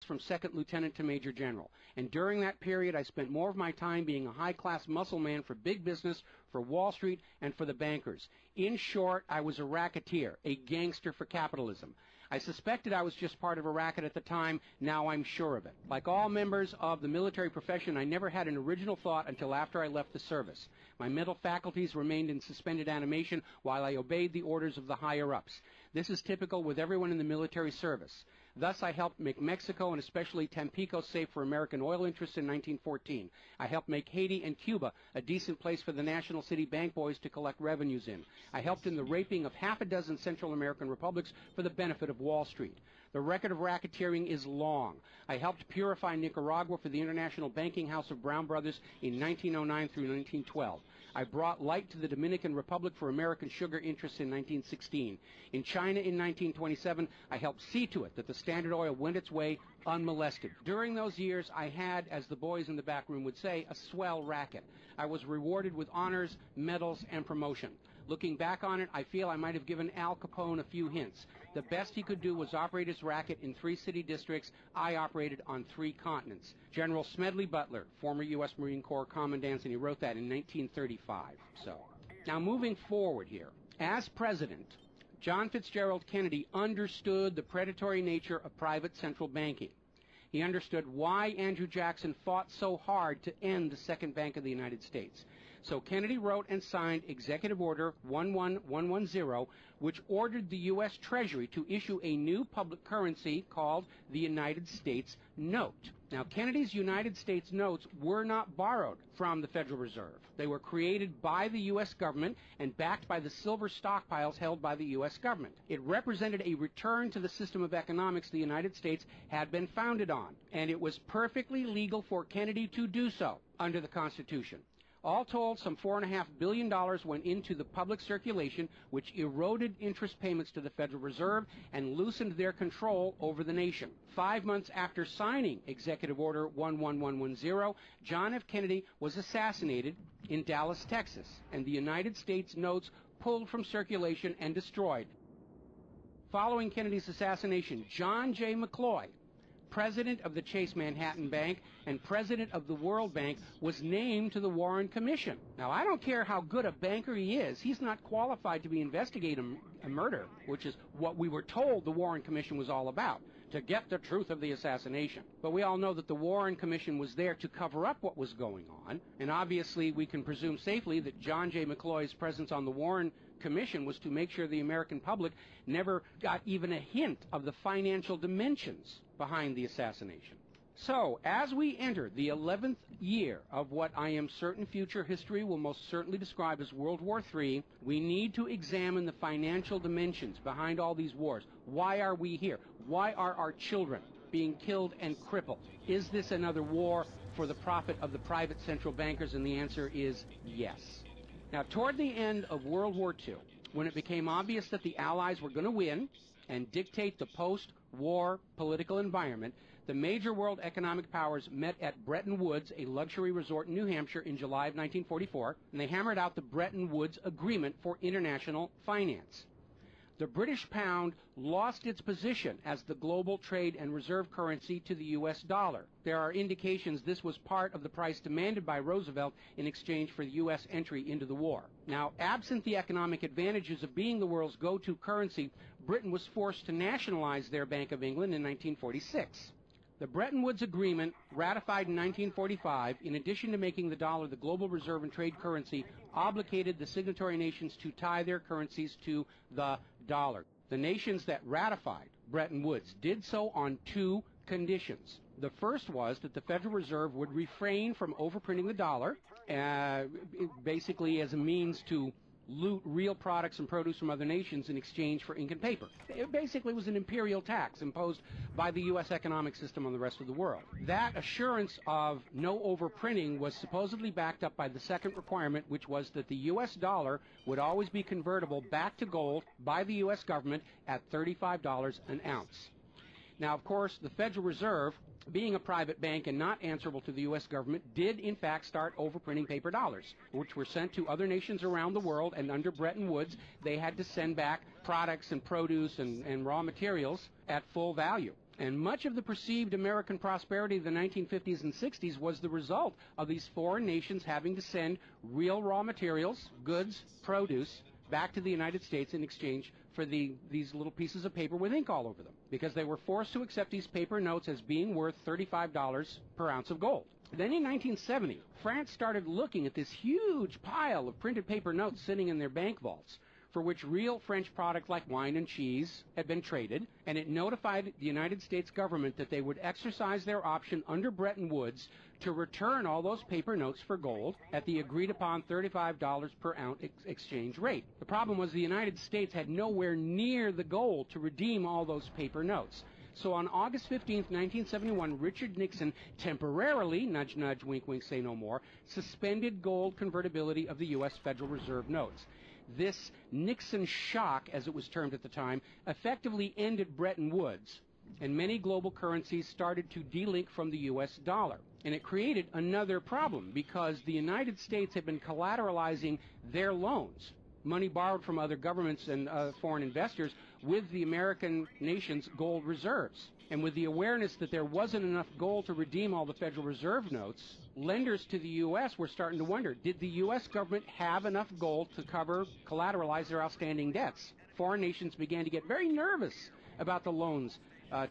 from second lieutenant to major general. And during that period, I spent more of my time being a high-class muscle man for big business, for Wall Street, and for the bankers. In short, I was a racketeer, a gangster for capitalism. I suspected I was just part of a racket at the time. Now I'm sure of it. Like all members of the military profession, I never had an original thought until after I left the service. My mental faculties remained in suspended animation while I obeyed the orders of the higher-ups. This is typical with everyone in the military service. Thus, I helped make Mexico and especially Tampico safe for American oil interests in 1914. I helped make Haiti and Cuba a decent place for the National City Bank boys to collect revenues in. I helped in the raping of half a dozen Central American republics for the benefit of Wall Street. The record of racketeering is long. I helped purify Nicaragua for the International Banking House of Brown Brothers in 1909 through 1912. I brought light to the Dominican Republic for American sugar interests in 1916. In China in 1927, I helped see to it that the Standard Oil went its way unmolested. During those years, I had, as the boys in the back room would say, a swell racket. I was rewarded with honors, medals, and promotion. Looking back on it, I feel I might have given Al Capone a few hints. The best he could do was operate his racket in 3 city districts. I operated on 3 continents. General Smedley Butler, former U.S. Marine Corps Commandant, and he wrote that in 1935. Now moving forward here, as president, John Fitzgerald Kennedy understood the predatory nature of private central banking. He understood why Andrew Jackson fought so hard to end the Second Bank of the United States. So Kennedy wrote and signed Executive Order 11110, which ordered the U.S. Treasury to issue a new public currency called the United States Note. Now, Kennedy's United States notes were not borrowed from the Federal Reserve. They were created by the U.S. government and backed by the silver stockpiles held by the U.S. government. It represented a return to the system of economics the United States had been founded on, and it was perfectly legal for Kennedy to do so under the Constitution. All told, some $4.5 billion went into the public circulation, which eroded interest payments to the Federal Reserve and loosened their control over the nation. 5 months after signing Executive Order 11110, John F. Kennedy was assassinated in Dallas, Texas, and the United States notes pulled from circulation and destroyed. Following Kennedy's assassination, John J. McCloy, president of the Chase Manhattan Bank and president of the World Bank, was named to the Warren Commission. Now, I don't care how good a banker he is, he's not qualified to be investigating a murder, which is what we were told the Warren Commission was all about, to get the truth of the assassination. But we all know that the Warren Commission was there to cover up what was going on, and obviously we can presume safely that John J. McCloy's presence on the Warren Commission was to make sure the American public never got even a hint of the financial dimensions behind the assassination. So, as we enter the 11th year of what I am certain future history will most certainly describe as World War III, we need to examine the financial dimensions behind all these wars. Why are we here? Why are our children being killed and crippled? Is this another war for the profit of the private central bankers? And the answer is yes. Now, toward the end of World War II, when it became obvious that the Allies were going to win and dictate the post-war political environment, the major world economic powers met at Bretton Woods, a luxury resort in New Hampshire, in July of 1944, and they hammered out the Bretton Woods Agreement for International Finance. The British pound lost its position as the global trade and reserve currency to the U.S. dollar. There are indications this was part of the price demanded by Roosevelt in exchange for the U.S. entry into the war. Now, absent the economic advantages of being the world's go-to currency, Britain was forced to nationalize their Bank of England in 1946. The Bretton Woods Agreement, ratified in 1945, in addition to making the dollar the global reserve and trade currency, obligated the signatory nations to tie their currencies to the dollar. The nations that ratified Bretton Woods did so on 2 conditions. The first was that the Federal Reserve would refrain from overprinting the dollar, basically as a means to loot real products and produce from other nations in exchange for ink and paper. It basically was an imperial tax imposed by the U.S. economic system on the rest of the world. That assurance of no overprinting was supposedly backed up by the second requirement, which was that the U.S. dollar would always be convertible back to gold by the U.S. government at $35 an ounce. Now, of course, the Federal Reserve, being a private bank and not answerable to the U.S. government, did in fact start overprinting paper dollars, which were sent to other nations around the world, and under Bretton Woods, they had to send back products and produce and raw materials at full value. And much of the perceived American prosperity of the 1950s and 60s was the result of these foreign nations having to send real raw materials, goods, produce, back to the United States in exchange for these little pieces of paper with ink all over them, because they were forced to accept these paper notes as being worth $35 per ounce of gold. Then in 1970, France started looking at this huge pile of printed paper notes sitting in their bank vaults, for which real French products like wine and cheese had been traded, and it notified the United States government that they would exercise their option under Bretton Woods to return all those paper notes for gold at the agreed-upon $35 per ounce exchange rate. The problem was the United States had nowhere near the gold to redeem all those paper notes. So on August 15, 1971, Richard Nixon temporarily, nudge, nudge, wink, wink, say no more, suspended gold convertibility of the U.S. Federal Reserve notes. This Nixon shock, as it was termed at the time, effectively ended Bretton Woods, and many global currencies started to delink from the U.S. dollar. And it created another problem, because the United States had been collateralizing their loans, money borrowed from other governments and foreign investors, with the American nation's gold reserves. And with the awareness that there wasn't enough gold to redeem all the Federal Reserve notes, lenders to the U.S. were starting to wonder, did the U.S. government have enough gold to collateralize their outstanding debts? Foreign nations began to get very nervous about the loans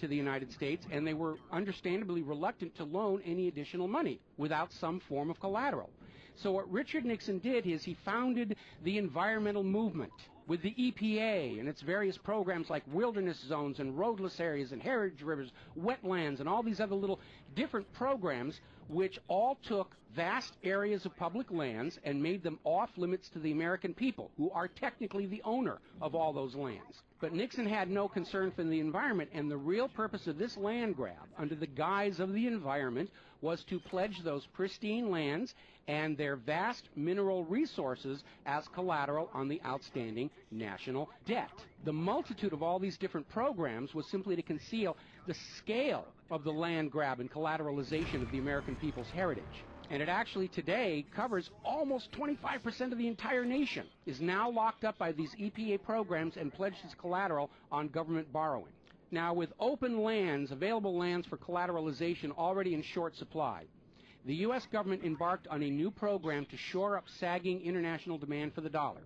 to the United States, and they were understandably reluctant to loan any additional money without some form of collateral. So what Richard Nixon did is he founded the environmental movement with the EPA and its various programs like wilderness zones and roadless areas and heritage rivers, wetlands, and all these other little different programs, which all took vast areas of public lands and made them off limits to the American people, who are technically the owner of all those lands. But Nixon had no concern for the environment, and the real purpose of this land grab, under the guise of the environment, was to pledge those pristine lands and their vast mineral resources as collateral on the outstanding national debt. The multitude of all these different programs was simply to conceal the scale of the land grab and collateralization of the American people's heritage. And it actually today covers almost 25% of the entire nation, is now locked up by these EPA programs and pledged as collateral on government borrowing. Now, with open lands, available lands for collateralization already in short supply, the U.S. government embarked on a new program to shore up sagging international demand for the dollar.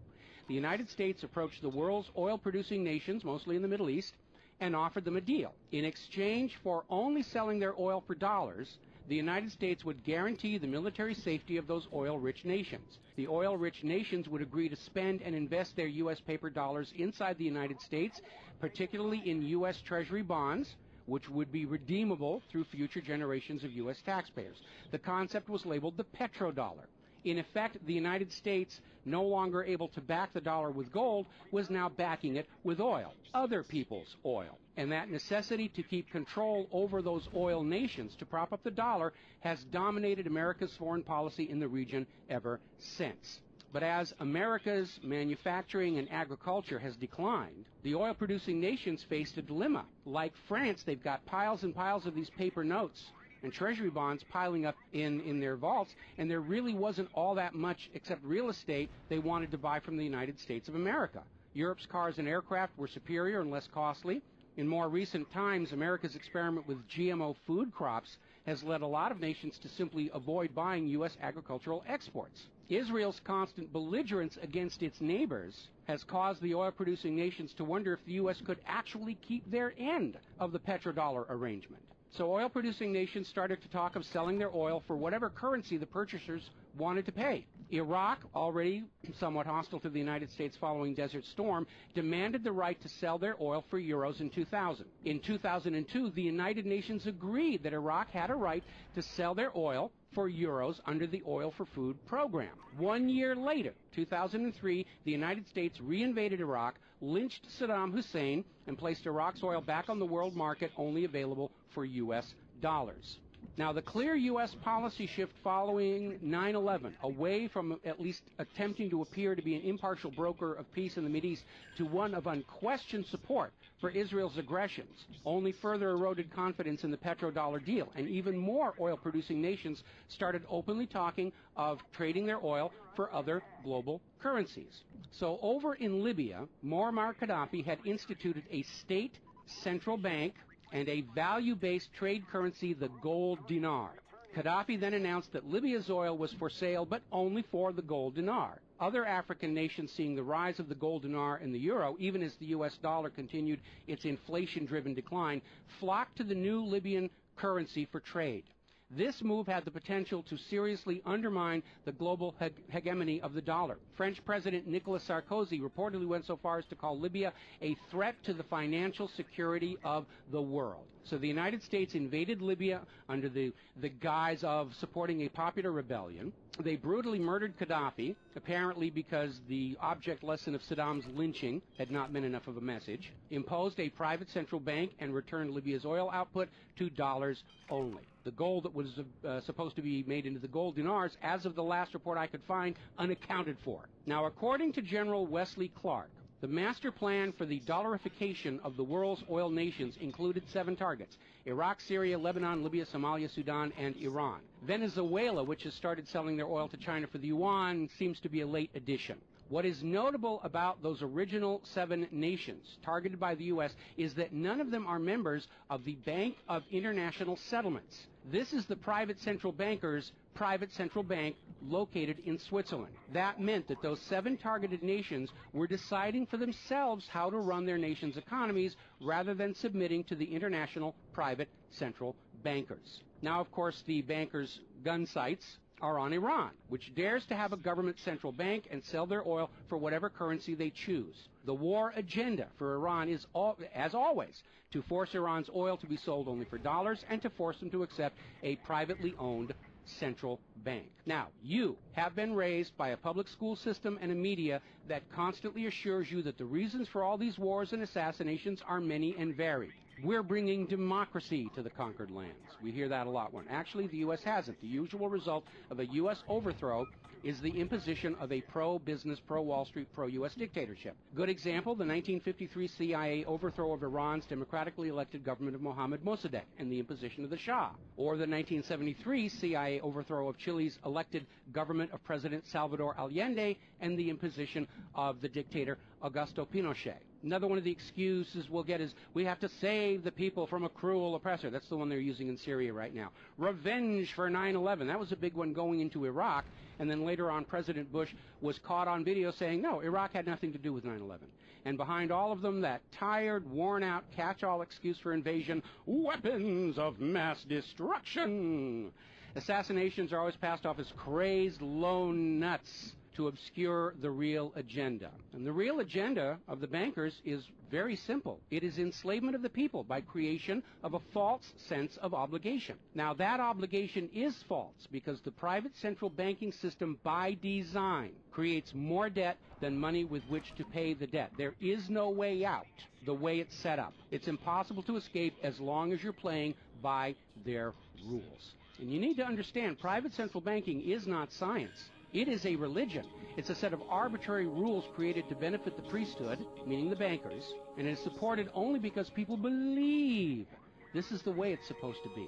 The United States approached the world's oil-producing nations, mostly in the Middle East, and offered them a deal. In exchange for only selling their oil for dollars, the United States would guarantee the military safety of those oil-rich nations. The oil-rich nations would agree to spend and invest their U.S. paper dollars inside the United States, particularly in U.S. Treasury bonds, which would be redeemable through future generations of U.S. taxpayers. The concept was labeled the petrodollar. In effect, the United States, no longer able to back the dollar with gold, was now backing it with oil, other people's oil. And that necessity to keep control over those oil nations to prop up the dollar has dominated America's foreign policy in the region ever since. But as America's manufacturing and agriculture has declined, the oil-producing nations faced a dilemma. Like France, they've got piles and piles of these paper notes and treasury bonds piling up in their vaults, and there really wasn't all that much except real estate they wanted to buy from the United States of America. Europe's cars and aircraft were superior and less costly. In more recent times, America's experiment with GMO food crops has led a lot of nations to simply avoid buying U.S. agricultural exports. Israel's constant belligerence against its neighbors has caused the oil-producing nations to wonder if the U.S. could actually keep their end of the petrodollar arrangement. So oil-producing nations started to talk of selling their oil for whatever currency the purchasers wanted to pay. Iraq, already somewhat hostile to the United States following Desert Storm, demanded the right to sell their oil for euros in 2000. In 2002, the United Nations agreed that Iraq had a right to sell their oil for euros under the Oil for Food program. 1 year later, 2003, the United States reinvaded Iraq, lynched Saddam Hussein, and placed Iraq's oil back on the world market, only available for U.S. dollars. Now, the clear U.S. policy shift following 9/11, away from at least attempting to appear to be an impartial broker of peace in the Mideast to one of unquestioned support for Israel's aggressions, only further eroded confidence in the petrodollar deal, and even more oil-producing nations started openly talking of trading their oil for other global currencies. So over in Libya, Muammar Gaddafi had instituted a state central bank and a value-based trade currency, the gold dinar. Gaddafi then announced that Libya's oil was for sale, but only for the gold dinar. Other African nations, seeing the rise of the gold dinar and the euro, even as the U.S. dollar continued its inflation-driven decline, flocked to the new Libyan currency for trade. This move had the potential to seriously undermine the global hegemony of the dollar. French President Nicolas Sarkozy reportedly went so far as to call Libya a threat to the financial security of the world. So the United States invaded Libya under the guise of supporting a popular rebellion. They brutally murdered Gaddafi, apparently because the object lesson of Saddam's lynching had not been enough of a message, imposed a private central bank, and returned Libya's oil output to dollars only. The gold that was supposed to be made into the gold dinars, as of the last report I could find, unaccounted for. Now, according to General Wesley Clark, the master plan for the dollarification of the world's oil nations included 7 targets: Iraq, Syria, Lebanon, Libya, Somalia, Sudan, and Iran. Venezuela, which has started selling their oil to China for the yuan, seems to be a late addition. What is notable about those original 7 nations targeted by the U.S. is that none of them are members of the Bank of International Settlements. This is the private central banker's private central bank located in Switzerland. That meant that those 7 targeted nations were deciding for themselves how to run their nation's economies rather than submitting to the international private central bankers. Now, of course, the bankers' gun sights are on Iran, which dares to have a government central bank and sell their oil for whatever currency they choose. The war agenda for Iran is, as always, to force Iran's oil to be sold only for dollars and to force them to accept a privately owned central bank. Now, you have been raised by a public school system and a media that constantly assures you that the reasons for all these wars and assassinations are many and varied. We're bringing democracy to the conquered lands. We hear that a lot when actually the U.S. hasn't. The usual result of a U.S. overthrow is the imposition of a pro-business, pro-Wall Street, pro-U.S. dictatorship. Good example, the 1953 CIA overthrow of Iran's democratically elected government of Mohammad Mossadegh and the imposition of the Shah. Or the 1973 CIA overthrow of Chile's elected government of President Salvador Allende and the imposition of the dictator Augusto Pinochet. Another one of the excuses we'll get is we have to save the people from a cruel oppressor. That's the one they're using in Syria right now. Revenge for 9/11. That was a big one going into Iraq. And then later on, President Bush was caught on video saying, no, Iraq had nothing to do with 9/11. And behind all of them, that tired, worn-out, catch-all excuse for invasion, weapons of mass destruction. Assassinations are always passed off as crazed lone nuts to obscure the real agenda. And the real agenda of the bankers is very simple. It is enslavement of the people by creation of a false sense of obligation. Now, that obligation is false because the private central banking system by design creates more debt than money with which to pay the debt. There is no way out the way it's set up. It's impossible to escape as long as you're playing by their rules. And you need to understand, private central banking is not science. It is a religion. It's a set of arbitrary rules created to benefit the priesthood, meaning the bankers, and it is supported only because people believe this is the way it's supposed to be.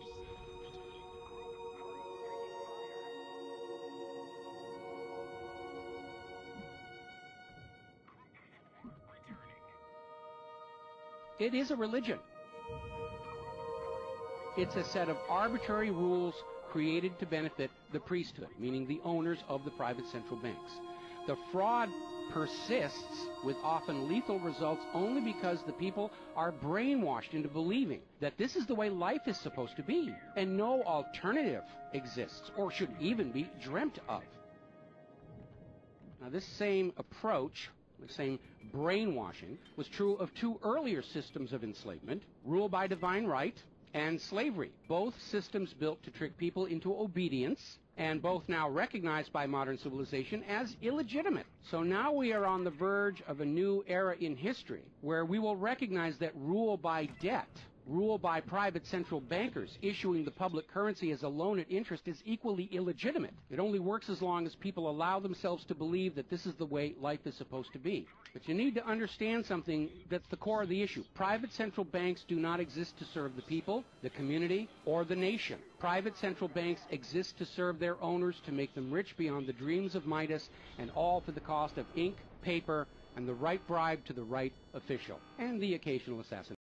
It is a religion. It's a set of arbitrary rules created to benefit the priesthood, meaning the owners of the private central banks. The fraud persists with often lethal results only because the people are brainwashed into believing that this is the way life is supposed to be, and no alternative exists or should even be dreamt of. Now, this same approach, the same brainwashing, was true of 2 earlier systems of enslavement: rule by divine right and slavery, both systems built to trick people into obedience, and both now recognized by modern civilization as illegitimate. So now we are on the verge of a new era in history where we will recognize that rule by debt, rule by private central bankers issuing the public currency as a loan at interest, is equally illegitimate. It only works as long as people allow themselves to believe that this is the way life is supposed to be. But you need to understand something that's the core of the issue. Private central banks do not exist to serve the people, the community, or the nation. Private central banks exist to serve their owners, to make them rich beyond the dreams of Midas, and all for the cost of ink, paper, and the right bribe to the right official, and the occasional assassination.